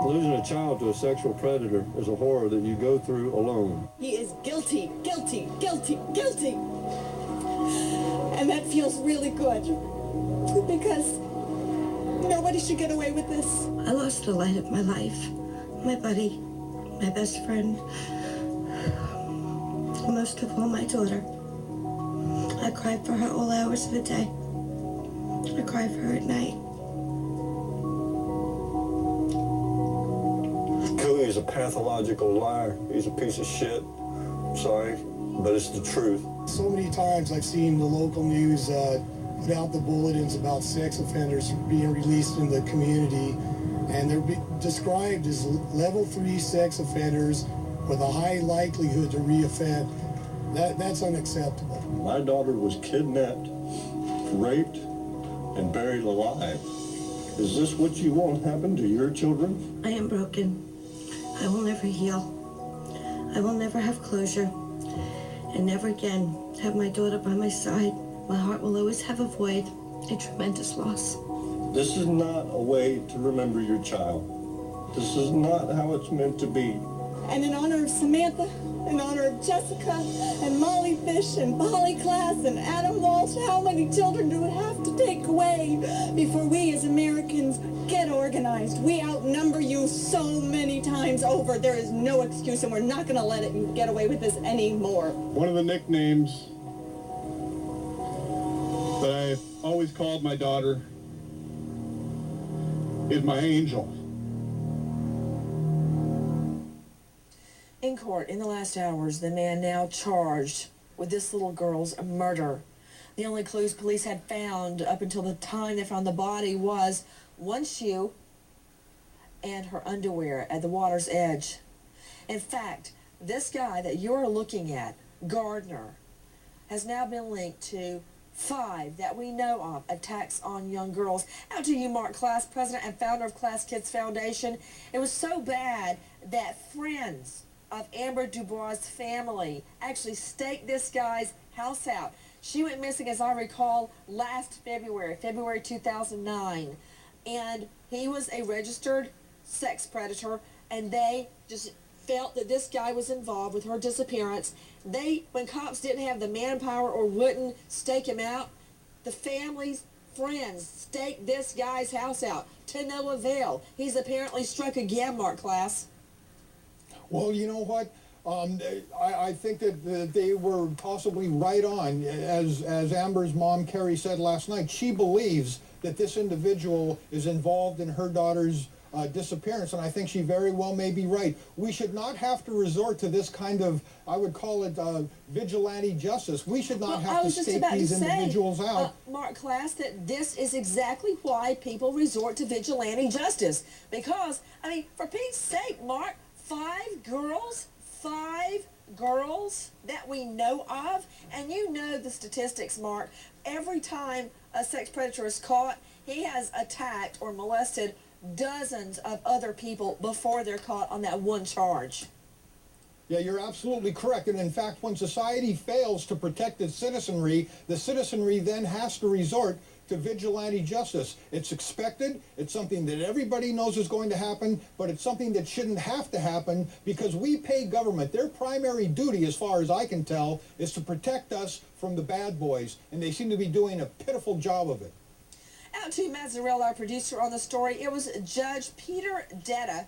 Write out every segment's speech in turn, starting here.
Losing a child to a sexual predator is a horror that you go through alone. He is guilty, guilty, guilty, guilty. And that feels really good. Because nobody should get away with this. I lost the light of my life, my buddy, my best friend, most of all my daughter. I cried for her all hours of the day. I cried for her at night. Cooey is a pathological liar. He's a piece of shit. Sorry, but it's the truth. So many times I've seen the local news put out the bulletins about sex offenders being released in the community, and they're described as level 3 sex offenders with a high likelihood to reoffend. That's unacceptable. My daughter was kidnapped, raped, and buried alive. Is this what you want happen to your children? I am broken. I will never heal. I will never have closure. And never again have my daughter by my side. My heart will always have a void, a tremendous loss. This is not a way to remember your child. This is not how it's meant to be. And in honor of Samantha, in honor of Jessica, and Molly Fish, and Polly Klaas, and Adam Walsh, how many children do we have to take away before we as Americans get organized? We outnumber you so many times over. There is no excuse, and we're not going to let it get away with this anymore. One of the nicknames that I've always called my daughter is my angel. In court, in the last hours, the man now charged with this little girl's murder. The only clues police had found up until the time they found the body was one shoe and her underwear at the water's edge. In fact, this guy that you're looking at, Gardner, has now been linked to 5 that we know of attacks on young girls. Out to you, Mark Klaas, president and founder of Klaas Kids Foundation. It was so bad that friends of Amber Dubois' family actually staked this guy's house out. She went missing, as I recall, last February 2009. And he was a registered sex predator, and they just felt that this guy was involved with her disappearance. When cops didn't have the manpower or wouldn't stake him out, the family's friends staked this guy's house out to no avail. He's apparently struck again, Mark Klaas. Well, you know what? I think that they were possibly right on. As Amber's mom, Carrie, said last night, she believes that this individual is involved in her daughter's disappearance, and I think she very well may be right. We should not have to resort to this kind of, I would call it vigilante justice. We should not have to stake these individuals out. Mark Klaas, that this is exactly why people resort to vigilante justice. Because, I mean, for Pete's sake, Mark, 5 girls that we know of, and you know the statistics, Mark. Every time a sex predator is caught, he has attacked or molested dozens of other people before they're caught on that one charge. Yeah, you're absolutely correct. And in fact, when society fails to protect its citizenry, the citizenry then has to resort to vigilante justice. It's expected, it's something that everybody knows is going to happen, but it's something that shouldn't have to happen because we pay government. Their primary duty, as far as I can tell, is to protect us from the bad boys, and they seem to be doing a pitiful job of it. Out to Mazzarella, our producer on the story. It was Judge Peter Detta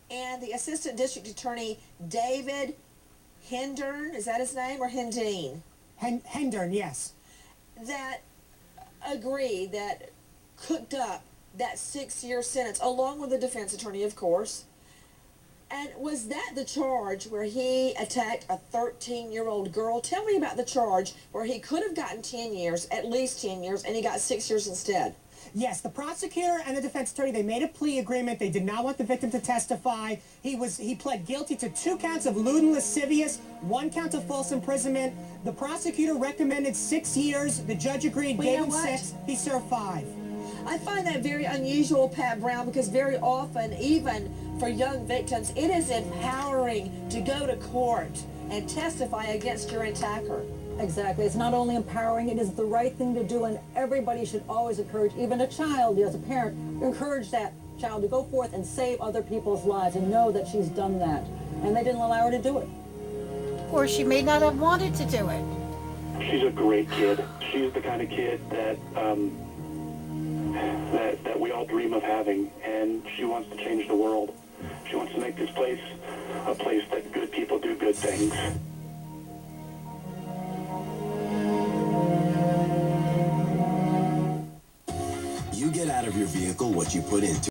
and the Assistant District Attorney David Hendern, is that his name, or Hendeen? Hendern, yes. That agreed, that cooked up that 6-year sentence, along with the defense attorney, of course. And was that the charge where he attacked a 13-year-old girl? Tell me about the charge where he could have gotten 10 years, at least 10 years, and he got 6 years instead. Yes, the prosecutor and the defense attorney, they made a plea agreement. They did not want the victim to testify. He pled guilty to 2 counts of lewd and lascivious, 1 count of false imprisonment. The prosecutor recommended 6 years. The judge agreed, gave him 6. He served 5. I find that very unusual, Pat Brown, because very often, even for young victims, it is empowering to go to court and testify against your attacker. Exactly. It's not only empowering, it is the right thing to do, and everybody should always encourage, even a child, as a parent, encourage that child to go forth and save other people's lives and know that she's done that. And they didn't allow her to do it. Or she may not have wanted to do it. She's a great kid. She's the kind of kid that that we all dream of having, and she wants to change the world. She wants to make this place a place that good people do good things. You get out of your vehicle what you put into